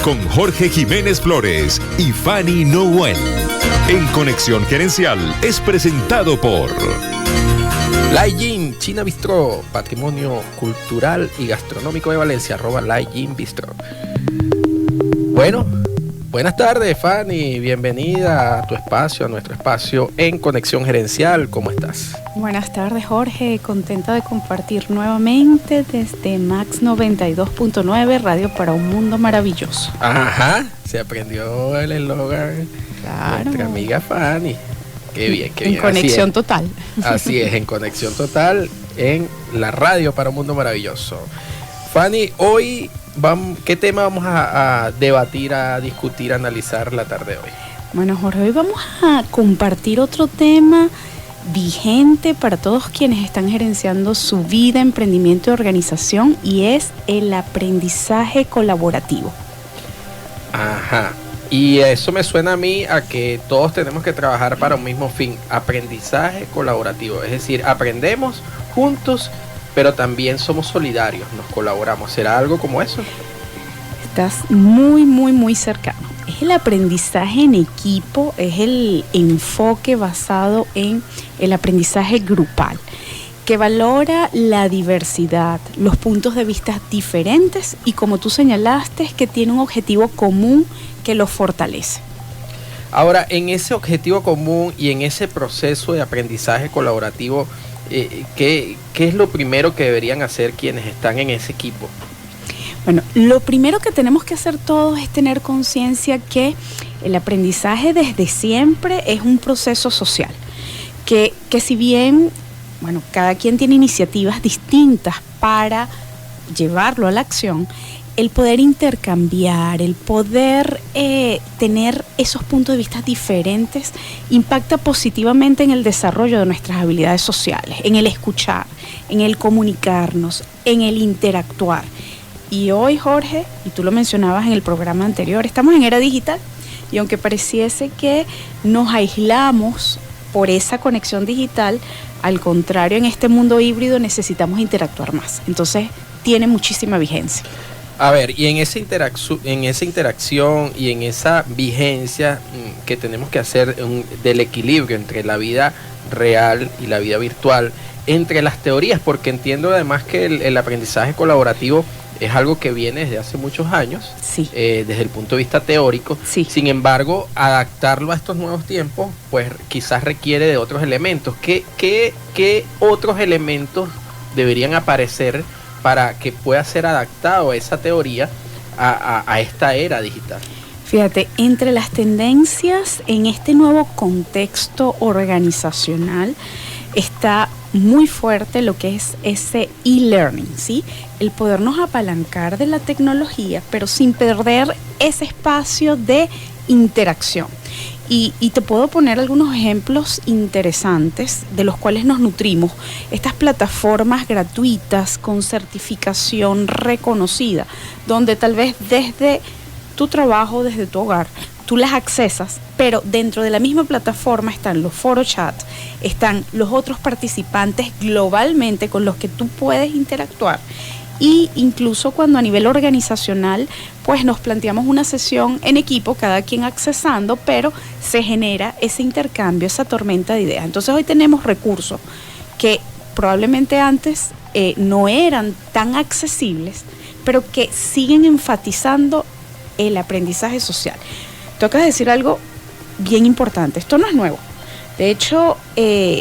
con Jorge Jiménez Flores y Fanny Noel. En Conexión Gerencial es presentado por Lai Jin, China Bistro, patrimonio cultural y gastronómico de Valencia, @Lai Jin Bistro. Bueno, buenas tardes, Fanny, bienvenida a tu espacio, a nuestro espacio en Conexión Gerencial. ¿Cómo estás? Buenas tardes, Jorge, contenta de compartir nuevamente desde Max 92.9, Radio para un Mundo Maravilloso. Ajá, se aprendió el eslogan. Claro. Nuestra amiga Fanny. Qué bien, qué bien. En conexión total. Así es, en conexión total en la radio para un mundo maravilloso. Fanny, hoy, ¿qué tema vamos a debatir, a discutir, a analizar la tarde de hoy? Bueno, Jorge, hoy vamos a compartir otro tema vigente para todos quienes están gerenciando su vida, emprendimiento y organización, y es el aprendizaje colaborativo. Ajá. Y eso me suena a mí a que todos tenemos que trabajar para un mismo fin, aprendizaje colaborativo. Es decir, aprendemos juntos, pero también somos solidarios, nos colaboramos. ¿Será algo como eso? Estás muy cercano. Es el aprendizaje en equipo, es el enfoque basado en el aprendizaje grupal, que valora la diversidad, los puntos de vista diferentes y, como tú señalaste, que tiene un objetivo común que los fortalece. Ahora, en ese objetivo común y en ese proceso de aprendizaje colaborativo, ¿qué es lo primero que deberían hacer quienes están en ese equipo? Bueno, lo primero que tenemos que hacer todos es tener conciencia que el aprendizaje desde siempre es un proceso social, que si bien, bueno, cada quien tiene iniciativas distintas para llevarlo a la acción, el poder intercambiar, el poder tener esos puntos de vista diferentes impacta positivamente en el desarrollo de nuestras habilidades sociales, en el escuchar, en el comunicarnos, en el interactuar. Y hoy, Jorge, y tú lo mencionabas en el programa anterior, estamos en era digital, y aunque pareciese que nos aislamos por esa conexión digital, al contrario, en este mundo híbrido necesitamos interactuar más. Entonces, tiene muchísima vigencia. A ver, y en esa interacción y en esa vigencia que tenemos que hacer del equilibrio entre la vida real y la vida virtual, entre las teorías, porque entiendo además que el aprendizaje colaborativo es algo que viene desde hace muchos años, sí. Desde el punto de vista teórico. Sí. Sin embargo, adaptarlo a estos nuevos tiempos, pues quizás requiere de otros elementos. ¿Qué otros elementos deberían aparecer para que pueda ser adaptado esa teoría a esta era digital? Fíjate, entre las tendencias en este nuevo contexto organizacional está muy fuerte lo que es ese e-learning, ¿sí? El podernos apalancar de la tecnología, pero sin perder ese espacio de interacción. Y te puedo poner algunos ejemplos interesantes de los cuales nos nutrimos. Estas plataformas gratuitas con certificación reconocida, donde tal vez desde tu trabajo, desde tu hogar, tú las accesas, pero dentro de la misma plataforma están los foro chat, están los otros participantes globalmente con los que tú puedes interactuar. Y incluso cuando a nivel organizacional, pues nos planteamos una sesión en equipo, cada quien accesando, pero se genera ese intercambio, esa tormenta de ideas. Entonces hoy tenemos recursos que probablemente antes no eran tan accesibles, pero que siguen enfatizando el aprendizaje social. Toca decir algo bien importante, esto no es nuevo. De hecho,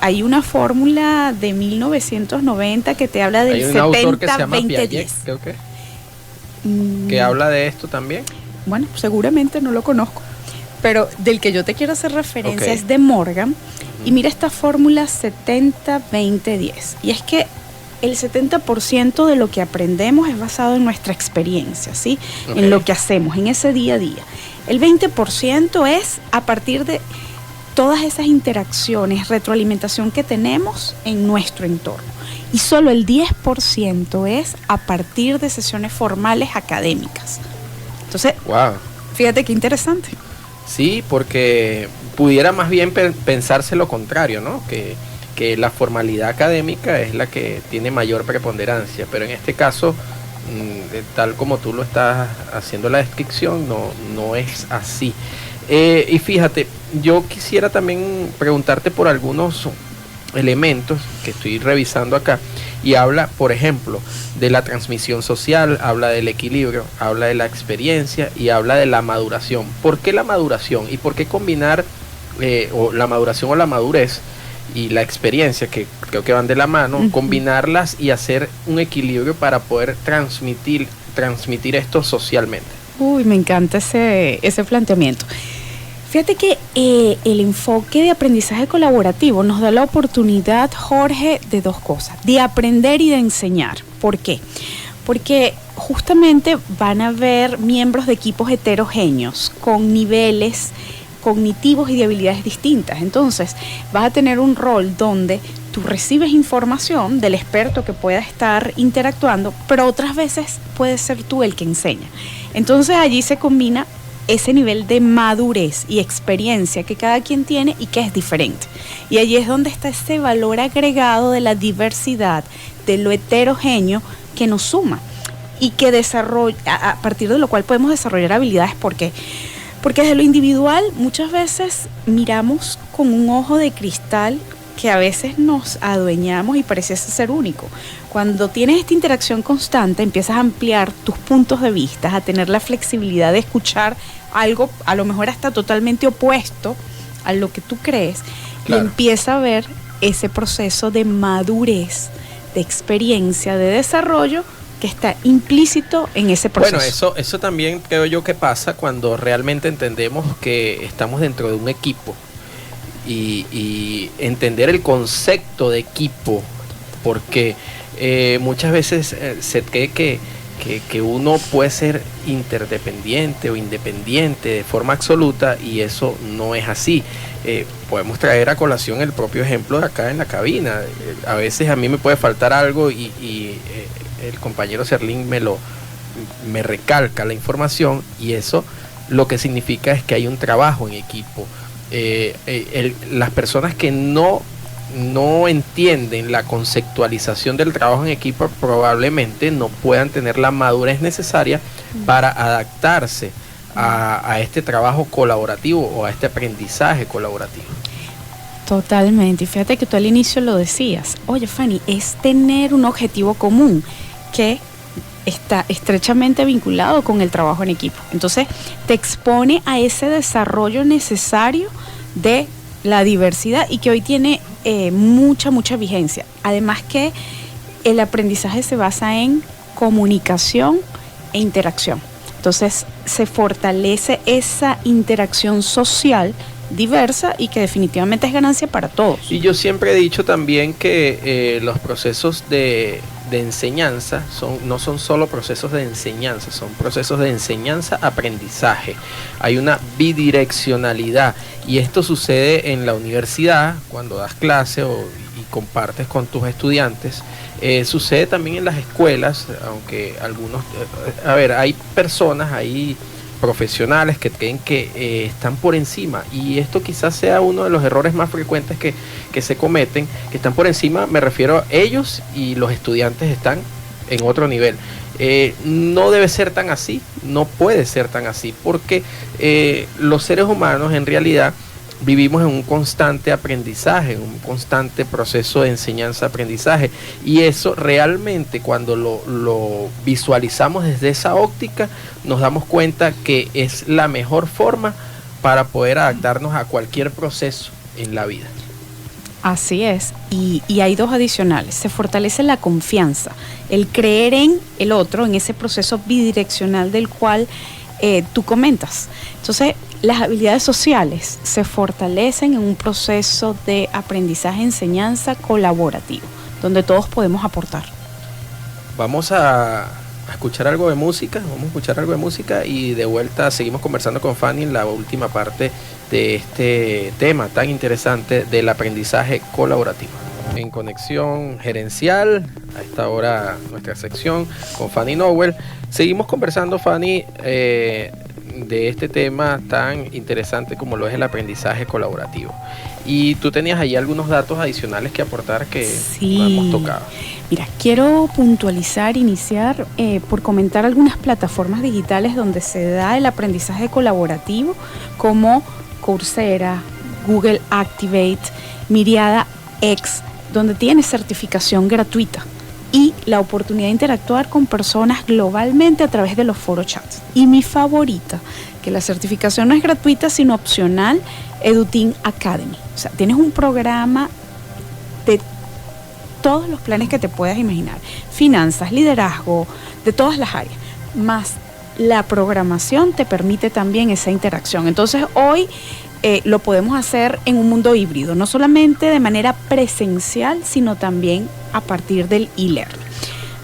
hay una fórmula de 1990 que te habla del 70-20-10. Creo que habla de esto también. Bueno, seguramente no lo conozco, pero del que yo te quiero hacer referencia Okay. es de Morgan. Y mira esta fórmula 70-20-10. Y es que el 70% de lo que aprendemos es basado en nuestra experiencia, ¿sí? Okay. En lo que hacemos, en ese día a día. El 20% es a partir de todas esas interacciones, retroalimentación que tenemos en nuestro entorno. Y solo el 10% es a partir de sesiones formales académicas. Entonces, wow. Fíjate qué interesante. Sí, porque pudiera más bien pensarse lo contrario, ¿no? Que la formalidad académica es la que tiene mayor preponderancia, pero en este caso tal como tú lo estás haciendo la descripción, no es así. Y fíjate, yo quisiera también preguntarte por algunos elementos que estoy revisando acá, y habla, por ejemplo, de la transmisión social, habla del equilibrio, habla de la experiencia y habla de la maduración. ¿Por qué la maduración? ¿Y por qué combinar o la maduración o la madurez y la experiencia, que creo que van de la mano, combinarlas y hacer un equilibrio para poder transmitir esto socialmente? Uy, me encanta ese planteamiento. Fíjate que el enfoque de aprendizaje colaborativo nos da la oportunidad, Jorge, de dos cosas: de aprender y de enseñar. ¿Por qué? Porque justamente van a haber miembros de equipos heterogéneos con niveles cognitivos y de habilidades distintas. Entonces, vas a tener un rol donde tú recibes información del experto que pueda estar interactuando, pero otras veces puedes ser tú el que enseña. Entonces, allí se combina ese nivel de madurez y experiencia que cada quien tiene y que es diferente. Y allí es donde está ese valor agregado de la diversidad, de lo heterogéneo que nos suma y que desarrolla, a partir de lo cual podemos desarrollar habilidades. Porque desde lo individual muchas veces miramos con un ojo de cristal que a veces nos adueñamos y pareciese ser único. Cuando tienes esta interacción constante, empiezas a ampliar tus puntos de vista, a tener la flexibilidad de escuchar algo a lo mejor hasta totalmente opuesto a lo que tú crees. Claro. Y empieza a ver ese proceso de madurez, de experiencia, de desarrollo que está implícito en ese proceso. Bueno, eso también creo yo que pasa cuando realmente entendemos que estamos dentro de un equipo y entender el concepto de equipo, porque muchas veces se cree que uno puede ser interdependiente o independiente de forma absoluta, y eso no es así. Podemos traer a colación el propio ejemplo de acá en la cabina. A veces a mí me puede faltar algo y el compañero Serlín me recalca la información, y eso lo que significa es que hay un trabajo en equipo. Las personas que no entienden la conceptualización del trabajo en equipo probablemente no puedan tener la madurez necesaria para adaptarse a este trabajo colaborativo o a este aprendizaje colaborativo. Totalmente. Y fíjate que tú al inicio lo decías. Oye, Fanny, es tener un objetivo común que está estrechamente vinculado con el trabajo en equipo. Entonces, te expone a ese desarrollo necesario de la diversidad y que hoy tiene mucha vigencia. Además que el aprendizaje se basa en comunicación e interacción. Entonces, se fortalece esa interacción social diversa y que definitivamente es ganancia para todos. Y yo siempre he dicho también que los procesos de enseñanza no son solo procesos de enseñanza, son procesos de enseñanza-aprendizaje. Hay una bidireccionalidad, y esto sucede en la universidad cuando das clase y compartes con tus estudiantes. Sucede también en las escuelas, aunque algunos, hay personas, hay profesionales que creen que están por encima, y esto quizás sea uno de los errores más frecuentes que se cometen, que están por encima, me refiero a ellos, y los estudiantes están en otro nivel. No debe ser tan así, no puede ser tan así, porque los seres humanos en realidad vivimos en un constante aprendizaje, en un constante proceso de enseñanza-aprendizaje, y eso realmente, cuando lo visualizamos desde esa óptica, nos damos cuenta que es la mejor forma para poder adaptarnos a cualquier proceso en la vida. Así es, y hay dos adicionales. Se fortalece la confianza, el creer en el otro, en ese proceso bidireccional del cual tú comentas. Entonces, las habilidades sociales se fortalecen en un proceso de aprendizaje-enseñanza colaborativo, donde todos podemos aportar. Vamos a escuchar algo de música, y de vuelta seguimos conversando con Fanny en la última parte de este tema tan interesante del aprendizaje colaborativo. En Conexión Gerencial, a esta hora nuestra sección con Fanny Nowell. Seguimos conversando, Fanny, de este tema tan interesante como lo es el aprendizaje colaborativo. Y tú tenías ahí algunos datos adicionales que aportar que no hemos tocado. Mira, quiero puntualizar, iniciar por comentar algunas plataformas digitales donde se da el aprendizaje colaborativo, como Coursera, Google Activate, Myriad X, donde tienes certificación gratuita y la oportunidad de interactuar con personas globalmente a través de los foro chats. Y mi favorita, que la certificación no es gratuita sino opcional, EduTeam Academy. O sea, tienes un programa de todos los planes que te puedas imaginar, finanzas, liderazgo, de todas las áreas, más la programación te permite también esa interacción. Entonces hoy lo podemos hacer en un mundo híbrido, no solamente de manera presencial, sino también a partir del e-learning.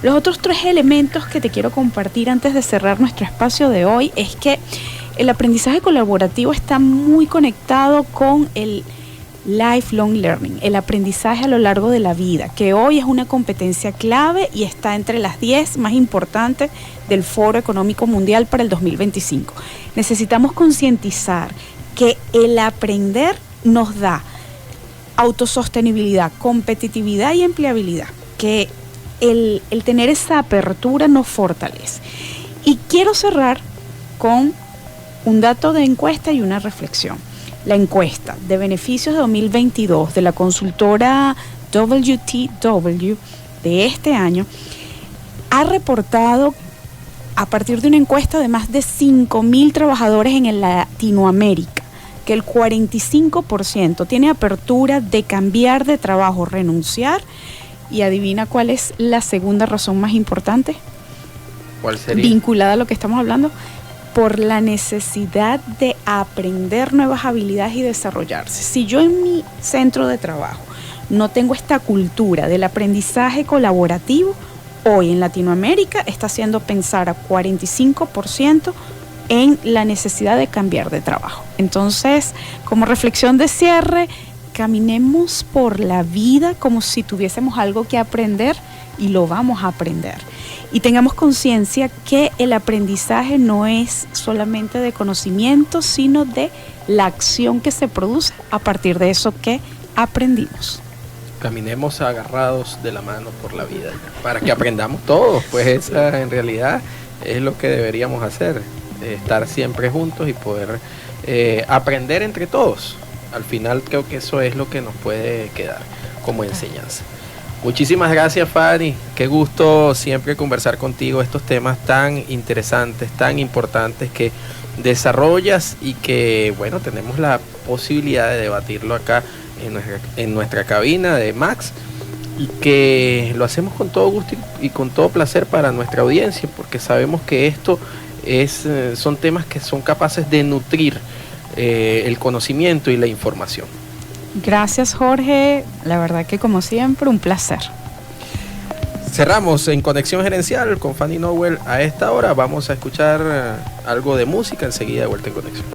Los otros 3 elementos que te quiero compartir antes de cerrar nuestro espacio de hoy es que el aprendizaje colaborativo está muy conectado con el lifelong learning, el aprendizaje a lo largo de la vida, que hoy es una competencia clave y está entre las 10 más importantes del Foro Económico Mundial para el 2025. Necesitamos concientizar que el aprender nos da autosostenibilidad, competitividad y empleabilidad, que el tener esa apertura nos fortalece. Y quiero cerrar con un dato de encuesta y una reflexión. La encuesta de beneficios de 2022 de la consultora WTW de este año ha reportado, a partir de una encuesta de más de 5.000 trabajadores en Latinoamérica, que el 45% tiene apertura de cambiar de trabajo, renunciar, y adivina cuál es la segunda razón más importante. ¿Cuál sería? Vinculada a lo que estamos hablando, por la necesidad de aprender nuevas habilidades y desarrollarse. Si yo en mi centro de trabajo no tengo esta cultura del aprendizaje colaborativo, hoy en Latinoamérica está haciendo pensar a 45% en la necesidad de cambiar de trabajo. Entonces, como reflexión de cierre, caminemos por la vida como si tuviésemos algo que aprender y lo vamos a aprender. Y tengamos conciencia que el aprendizaje no es solamente de conocimiento, sino de la acción que se produce a partir de eso que aprendimos. Caminemos agarrados de la mano por la vida, para que aprendamos todos, pues esa en realidad es lo que deberíamos hacer, estar siempre juntos y poder aprender entre todos. Al final creo que eso es lo que nos puede quedar como enseñanza. Muchísimas gracias, Fanny. Qué gusto siempre conversar contigo estos temas tan interesantes, tan importantes que desarrollas y que, bueno, tenemos la posibilidad de debatirlo acá en nuestra cabina de Max, y que lo hacemos con todo gusto y con todo placer para nuestra audiencia, porque sabemos que esto son temas que son capaces de nutrir el conocimiento y la información. Gracias, Jorge. La verdad que, como siempre, un placer. Cerramos en Conexión Gerencial con Fanny Nowell. A esta hora vamos a escuchar algo de música, enseguida de vuelta en Conexión.